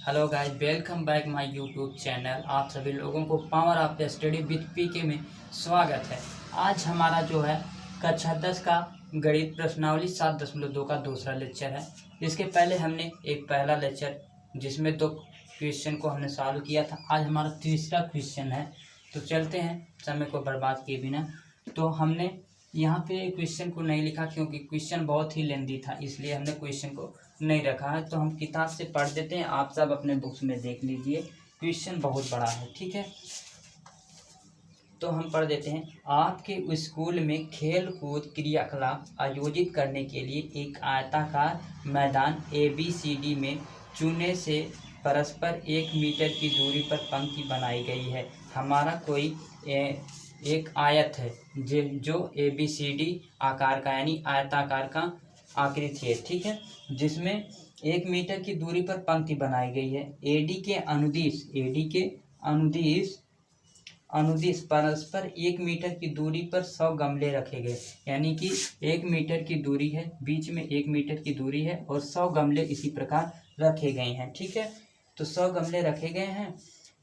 Hello guys, welcome back my YouTube channel. आप सभी लोगों को power of the study with PK में स्वागत है। आज हमारा जो है कक्षा 10 का गणित प्रश्नावली 7.2 का दूसरा लेक्चर है। इसके पहले हमने एक पहला लेक्चर जिसमें 2 क्वेश्चन को हमने सॉल्व किया था। आज हमारा तीसरा क्वेश्चन है, तो चलते हैं समय को बर्बाद किए बिना। तो हमने यहाँ पे क्वेश्चन को नहीं लिखा क्योंकि क्वेश्चन बहुत ही लेंदी था, इसलिए हमने क्वेश्चन को नहीं रखा है। तो हम किताब से पढ़ देते हैं, आप सब अपने बुक्स में देख लीजिए। क्वेश्चन बहुत बड़ा है, ठीक है। तो हम पढ़ देते हैं। आपके स्कूल में खेल कूद क्रियाकलाप आयोजित करने के लिए एक आयताकार मैदान ABCD में चूने से परस्पर 1 मीटर की दूरी पर पंक्ति बनाई गई है। हमारा कोई एक आयत है जो ABCD आकार का यानी आयताकार का आकृति है, ठीक है, जिसमें 1 मीटर की दूरी पर पंक्ति बनाई गई है। AD के अनुदिश परस्पर 1 मीटर की दूरी पर 100 गमले रखे गए, यानी कि 1 मीटर की दूरी है, बीच में 1 मीटर की दूरी है और 100 गमले इसी प्रकार रखे गए हैं, ठीक है। तो 100 गमले रखे गए हैं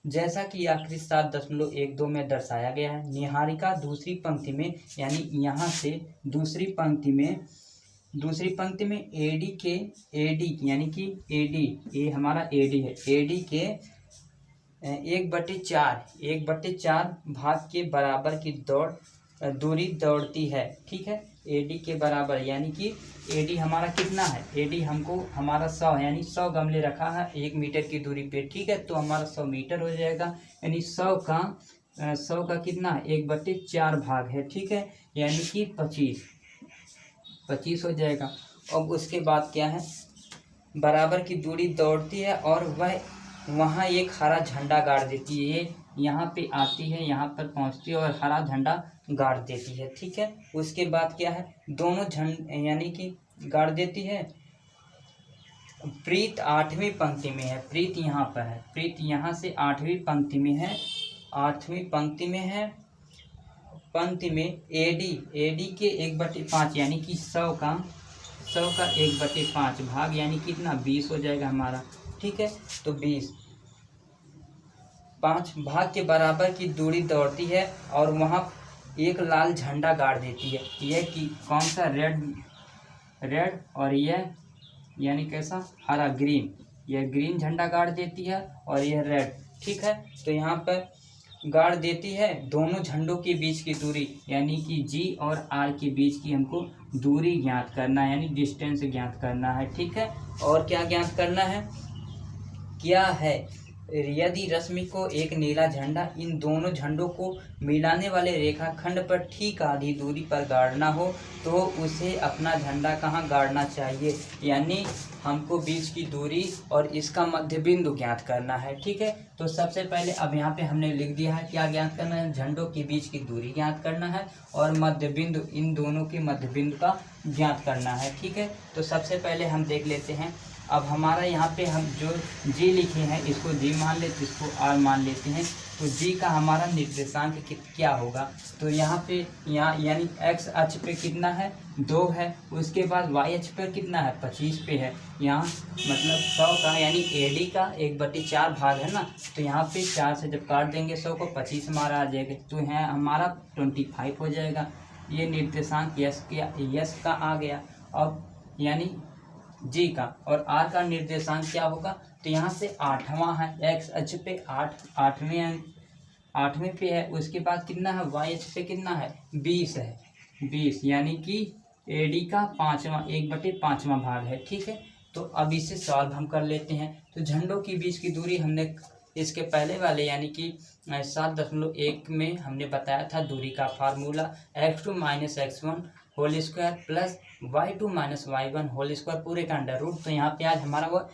जैसा कि आकृति 7.12 में दर्शाया गया है। निहारिका दूसरी पंक्ति में, यानी यहाँ से दूसरी पंक्ति में AD यानी कि AD हमारा AD है, AD के 1/4 भाग के बराबर की दूरी दौड़ती है, ठीक है। AD के बराबर यानी कि AD हमारा कितना है, AD हमको हमारा 100 यानी 100 गमले रखा है 1 मीटर की दूरी पे, ठीक है। तो हमारा 100 मीटर हो जाएगा, यानी 100 का कितना है 1/4 भाग है, ठीक है, यानी कि 25 हो जाएगा। अब उसके बाद क्या है, बराबर की दूरी दौड़ती है और वह वहाँ एक हरा झंडा गाड़ देती है। ये यहाँ पे आती है, यहाँ पर पहुँचती है और हरा झंडा गाड़ देती है, ठीक है। उसके बाद क्या है, दोनों यानी कि गाड़ देती है। प्रीत 8वीं पंक्ति में है, प्रीत यहाँ पर है, प्रीत यहाँ से 8वीं पंक्ति में है, 8वीं पंक्ति में AD के 1/5 यानी कि 100 का 1/5 भाग यानी कितना 20 हो जाएगा हमारा, ठीक है। तो 5 भाग के बराबर की दूरी दौड़ती है और वहाँ एक लाल झंडा गाड़ देती है। यह कि कौन सा, रेड और यह यानी कैसा, हरा, ग्रीन, यह ग्रीन झंडा गाड़ देती है और यह रेड, ठीक है। तो यहाँ पर गाड़ देती है। दोनों झंडों के बीच की दूरी यानी कि G और R के बीच की हमको दूरी ज्ञात करना है, यानी डिस्टेंस ज्ञात करना है, ठीक है। और क्या ज्ञात करना है, क्या है, यदि रश्मि को एक नीला झंडा इन दोनों झंडों को मिलाने वाले रेखाखंड पर ठीक आधी दूरी पर गाड़ना हो तो उसे अपना झंडा कहाँ गाड़ना चाहिए, यानी हमको बीच की दूरी और इसका मध्य बिंदु ज्ञात करना है, ठीक है। तो सबसे पहले अब यहाँ पे हमने लिख दिया है, क्या ज्ञात करना है, झंडों के बीच की दूरी ज्ञात करना है और मध्य बिंदु, इन दोनों के मध्य बिंदु का ज्ञात करना है, ठीक है। तो सबसे पहले हम देख लेते हैं। अब हमारा यहाँ पे हम जो G लिखे हैं इसको G मान लेते, इसको R मान लेते हैं। तो G का हमारा निर्देशांक क्या होगा, तो यहाँ पे यानी X अक्ष पे कितना है 2 है, उसके बाद Y अक्ष पर कितना है 25 पे है। यहाँ मतलब 100 का यानी AD का 1/4 भाग है ना, तो यहाँ पे 4 से जब काट देंगे 100 को 25 हमारा आ जाएगा, तो यहाँ हमारा 25 हो जाएगा। ये निर्देशांक यस का आ गया। अब यानी G का और R का निर्देशांक क्या होगा, तो यहाँ से 8वां है, X अक्ष पे 8वें पे है, उसके बाद कितना है Y अक्ष पे कितना है 20 है, 20 यानी कि AD का 1/5वां भाग है, ठीक है। तो अब इसे सॉल्व हम कर लेते हैं। तो झंडों के बीच की दूरी हमने इसके पहले वाले यानी कि 7.1 में हमने बताया था दूरी का formula x2 - x1 whole square plus y2 minus y1 whole square पूरे का अंडर रूट। तो यहाँ पे आज हमारा वो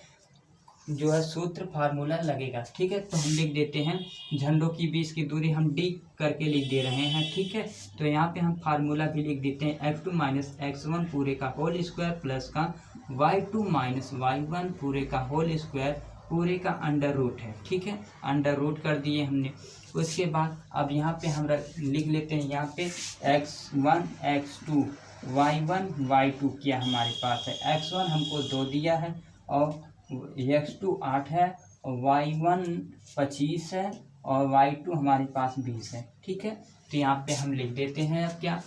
जो है सूत्र फार्मूला लगेगा। ठीक है, तो हम लिख देते हैं झंडों की बीच की दूरी हम d करके लिख दे रहे हैं। ठीक है, तो यहाँ पे हम फार्मूला भी लिख देते हैं x2 माइनस x1 पूरे का होल स्क्वायर प्लस का y2 माइनस y1 पूरे का होल स्क्वायर पूरे का अंडर रूट है। ठीक है, अंडर रूट कर दिए हमने। उसके बाद अब यहाँ पे हम लिख लेते हैं, यहाँ पे x1 x2 y1 y2 क्या हमारे पास है। x1 हमको 2 दिया है और x2 8 है और y1 25 है और y2 हमारे पास 20 है। ठीक है, तो यहाँ पे हम लिख देते हैं अब क्या,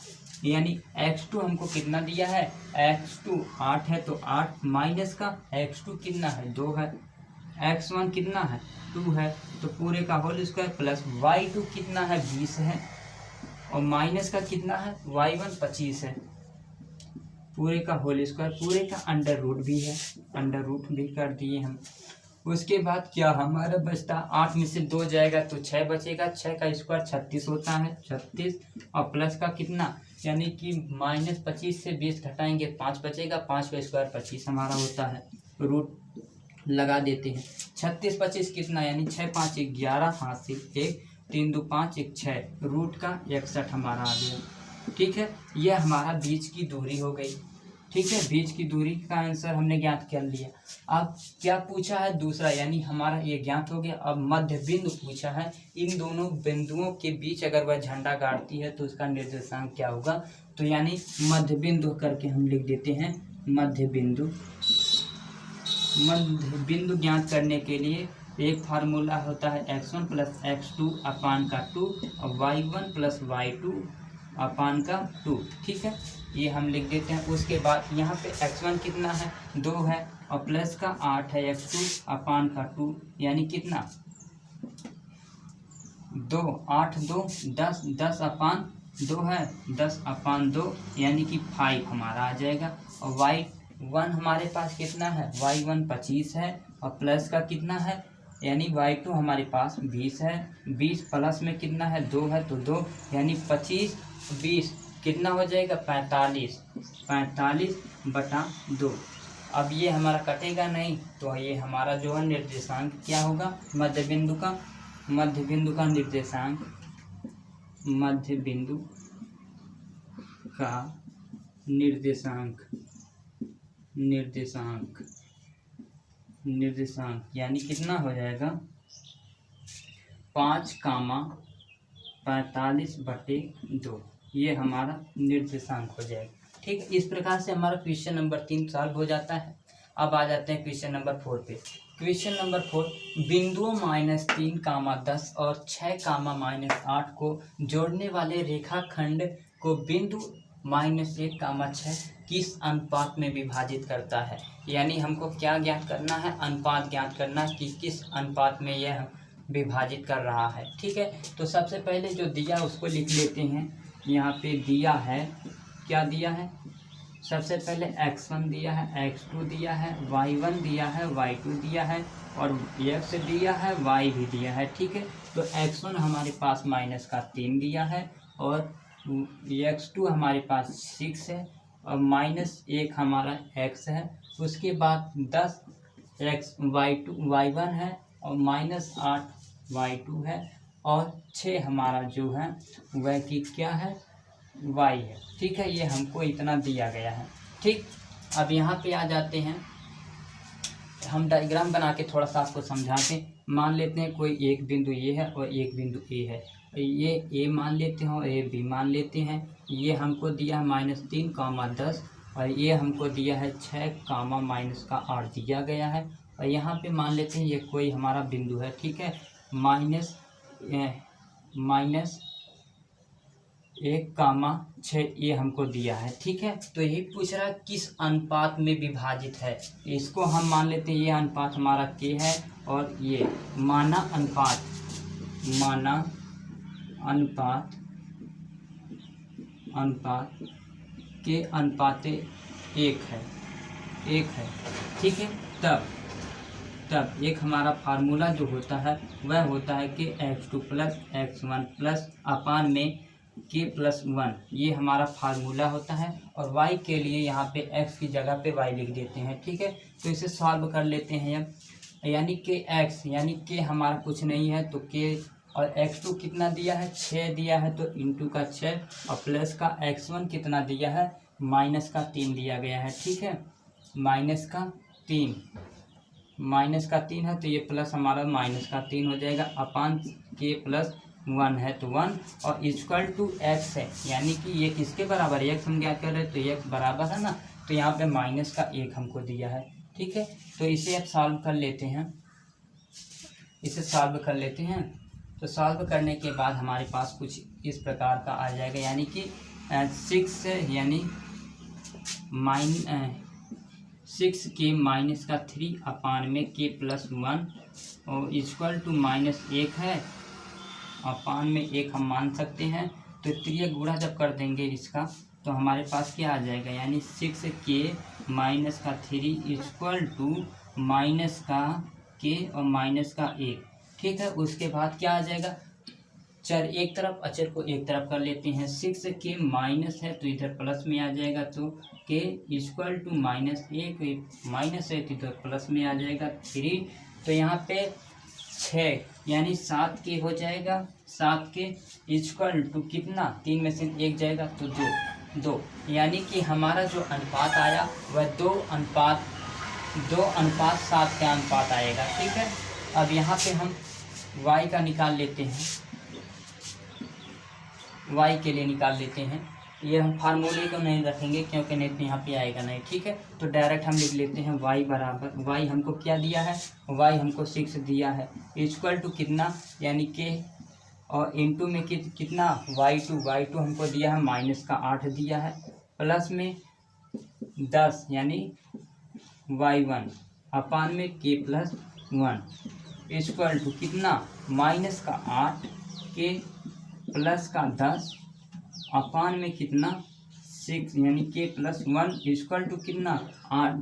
यानी x2 हमको कितना दिया है, x2 8 है तो 8 माइनस का x2 कितना है 2 है, x1 कितना है 2 है तो पूरे का होल स्क्वायर प्लस y2 कितना है 20 है और माइनस का कितना है y1 25 है पूरे का होल स्क्वायर पूरे का अंडर रूट भी है, अंडर रूट भी कर दिए हम। उसके बाद क्या हमारा बचता, 8 में से 2 जाएगा तो 6 बचेगा, 6 का स्क्वायर 36 होता है 36 और प्लस का कितना, यानी कि माइनस 25 से 20 घटाएंगे 5 बचेगा, 5 का स्क्वायर 25 हमारा होता है। रूट लगा देते हैं, 36 25 कितना, यानी 6 5 11 5 से 1 3 2 5 1 6 रूट का 61 हमारा आ गया। ठीक है, यह हमारा बीच की दूरी हो गई। ठीक है, बीच की दूरी का आंसर हमने ज्ञात कर लिया। अब क्या पूछा है दूसरा, यानी हमारा ये ज्ञात हो गया। अब मध्य बिंदु पूछा है, इन दोनों बिंदुओं के बीच अगर वह झंडा गाड़ती है तो उसका निर्देशांक क्या होगा। तो यानी मध्य बिंदु करके हम लिख देते हैं मध्य बिंदु। मध्य बिंदु ज्ञात करने के लिए एक फार्मूला होता है x1 प्लस x2 अपान का 2 और y1 प्लस y2 अपान का 2। ठीक है, ये हम लिख देते हैं। उसके बाद यहाँ पे x1 कितना है 2 है और प्लस का 8 है x2 अपान का 2, यानी कितना 2 8 2 10 10 अपान 2 है 10 अपान 2 यानी कि 5 हमारा आ जाएगा। और y1 हमारे पास कितना है y1 25 है और प्लस का कितना है, यानी y2 हमारे पास 20 है, 20 प्लस में कितना है 2 है तो 2 यानी 25 20 कितना हो जाएगा 45 45/2। अब ये हमारा कटेगा नहीं तो ये हमारा जो है निर्देशांक क्या होगा, मध्य बिंदु का निर्देशांक, मध्य बिंदु का निर्देशांक यानी कितना हो जाएगा 5,45/2, ये हमारा निर्देशांक हो जाएगा। ठीक है, इस प्रकार से हमारा क्वेश्चन नंबर 3 सॉल्व हो जाता है। अब आ जाते हैं क्वेश्चन नंबर 4 पे। क्वेश्चन नंबर 4, बिंदुओं -3, 10 और 6, -8 को जोड़ने वाले रेखाखंड को बिंदु -1, 6 किस अनुपात में विभाजित करता है। यानी हमको क्या ज्ञात करना है, अनुपात ज्ञात करना है कि किस अनुपात में यह विभाजित कर रहा है। ठीक है, तो सबसे पहले जो दिया उसको लिख लेते हैं। यहाँ पे दिया है, क्या दिया है, सबसे पहले x1 दिया है, x2 दिया है, y1 दिया है, y2 दिया है और x दिया है, y भी दिया है। ठीक है, तो x1 हमारे पास -3 दिया है और x2 हमारे पास 6 है और -1 हमारा x है। उसके बाद 10 y1 है और -8 y2 है और 6 हमारा जो है वह की क्या है y है। ठीक है, ये हमको इतना दिया गया है। ठीक, अब यहाँ पे आ जाते हैं, हम डायग्राम बना के थोड़ा सा आपको समझा के मान लेते हैं कोई एक बिंदु ये है और एक बिंदु ए है, ये ए मान लेते हैं और ए बी मान लेते हैं। ये हमको दिया है -3, 10 और ये हमको दिया है 6, -8 दिया गया है। और यहाँ पे मान लेते हैं ये कोई हमारा बिंदु है। ठीक है, -1, 6 ये हमको दिया है। ठीक है, तो यही पूछ रहा है किस अनुपात में विभाजित है। इसको हम मान लेते हैं ये अनुपात हमारा के है और ये माना अनुपात के अनुपात 1 है। ठीक है, तब एक हमारा फार्मूला जो होता है वह होता है कि x2 + x1 + अपान में k+1 ये हमारा फार्मूला होता है। और y के लिए यहाँ पे x की जगह पे y लिख देते हैं, ठीक है। तो इसे सॉल्व कर लेते हैं अब, यानी कि x यानी k हमारा कुछ नहीं है तो k, और x2 कितना दिया है 6 दिया है तो इंटू का 6, और प्लस का x1 कितना दिया है -3 दिया गया है, ठीक है। -3 है तो ये प्लस हमारा -3 हो जाएगा, अपान k+1 है तो 1, और इक्वल टू x है, यानी कि ये किसके बराबर है, x हम ज्ञात कर रहे हैं तो x बराबर है ना, तो यहाँ पे -1 हमको दिया है, ठीक है। तो इसे अब सॉल्व कर लेते हैं, तो सॉल्व करने के बाद हमारे पास कुछ इस प्रकार का आ जाएगा, यानी कि 6 यानी 6k -3 अपान में k+1 और इक्वल टू -1 है, अपान में 1 हम मान सकते हैं। तो त्रिय गुणा जब कर देंगे इसका तो हमारे पास क्या आ जाएगा, यानी 6k -3 इक्वल टू -k और -1, ठीक है। उसके बाद क्या आ जाएगा, चर एक तरफ अचर को एक तरफ कर लेते हैं, 6k माइनस है तो इधर प्लस में आ जाएगा, तो k इक्वल टू -1 माइनस है तो इधर प्लस में आ जाएगा 3, तो यहाँ पे 6 यानी 7k हो जाएगा, 7k इक्वल टू कितना, 3 में से 1 जाएगा तो 2, यानी कि हमारा जो अनुपात आया वह 2:7 का अनुपात आएगा, ठीक है। अब यहाँ पे हम y का निकाल लेते हैं, y के लिए निकाल लेते हैं, ये हम फार्मूले को नहीं रखेंगे क्योंकि नहीं तो यहाँ पे आएगा नहीं, ठीक है। तो डायरेक्ट हम लिख लेते हैं y बराबर, y हमको क्या दिया है, y हमको 6 दिया है, इक्वल टू कितना यानी k, और इंटू में कितना y2 हमको दिया है -8 दिया है, प्लस में 10 यानी y1 अपान में k+1 इक्वल टू कितना -8 k प्लस का 10 अपान में कितना 6 यानी k+1 इक्वल टू कितना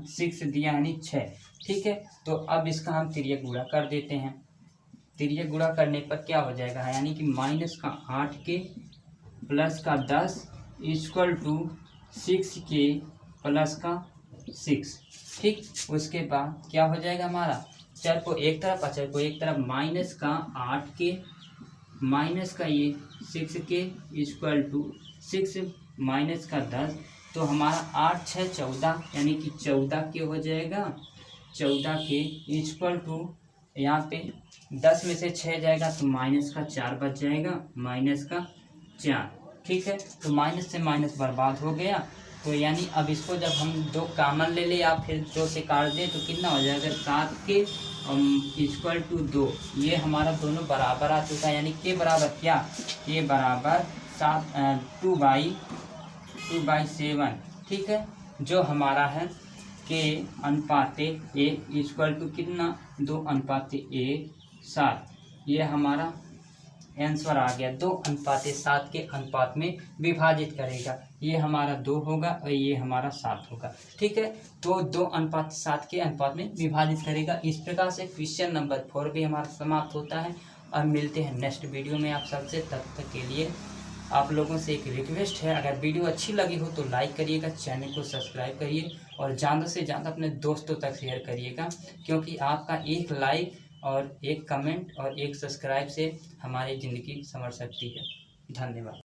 6 दिया यानी 6, ठीक है। तो अब इसका हम त्रिय गुणा कर देते हैं, त्रिय गुणा करने पर क्या हो जाएगा, यानी कि -8k प्लस का 10 इक्वल टू 6k प्लस का 6, ठीक। उसके बाद क्या हो जाएगा, हमारा चर को एक तरफ अचर को एक तरफ, -8k माइनस का ये 6k इक्वल टू 6 माइनस का 10, तो हमारा 8 6 14 यानी कि 14k हो जाएगा, 14k इक्वल टू यहाँ पे 10 में से 6 जाएगा तो -4 बच जाएगा, -4, ठीक है। तो माइनस से माइनस बर्बाद हो गया, तो यानी अब इसको जब हम 2 कॉमन ले ले या फिर 2 से काट दें तो कितना हो जाएगा, 7k इक्वल टू 2, ये हमारा दोनों बराबर आ चुका है, यानी के बराबर क्या, के बराबर 2/7, ठीक है। जो हमारा है के अनुपाते ए इक्वल टू कितना 2:7, ये हमारा आंसर आ गया, 2:7 के अनुपात में विभाजित करेगा, ये हमारा 2 होगा और ये हमारा 7 होगा, ठीक है। तो 2:7 के अनुपात में विभाजित करेगा। इस प्रकार से क्वेश्चन नंबर 4 भी हमारा समाप्त होता है। और मिलते हैं नेक्स्ट वीडियो में आप सबसे, तब तक के लिए आप लोगों से एक रिक्वेस्ट है, अगर वीडियो अच्छी लगी हो तो लाइक करिएगा, चैनल को सब्सक्राइब करिए और ज़्यादा से ज़्यादा अपने दोस्तों तक शेयर करिएगा, क्योंकि आपका एक लाइक और एक कमेंट और एक सब्सक्राइब से हमारी ज़िंदगी संवर सकती है। धन्यवाद।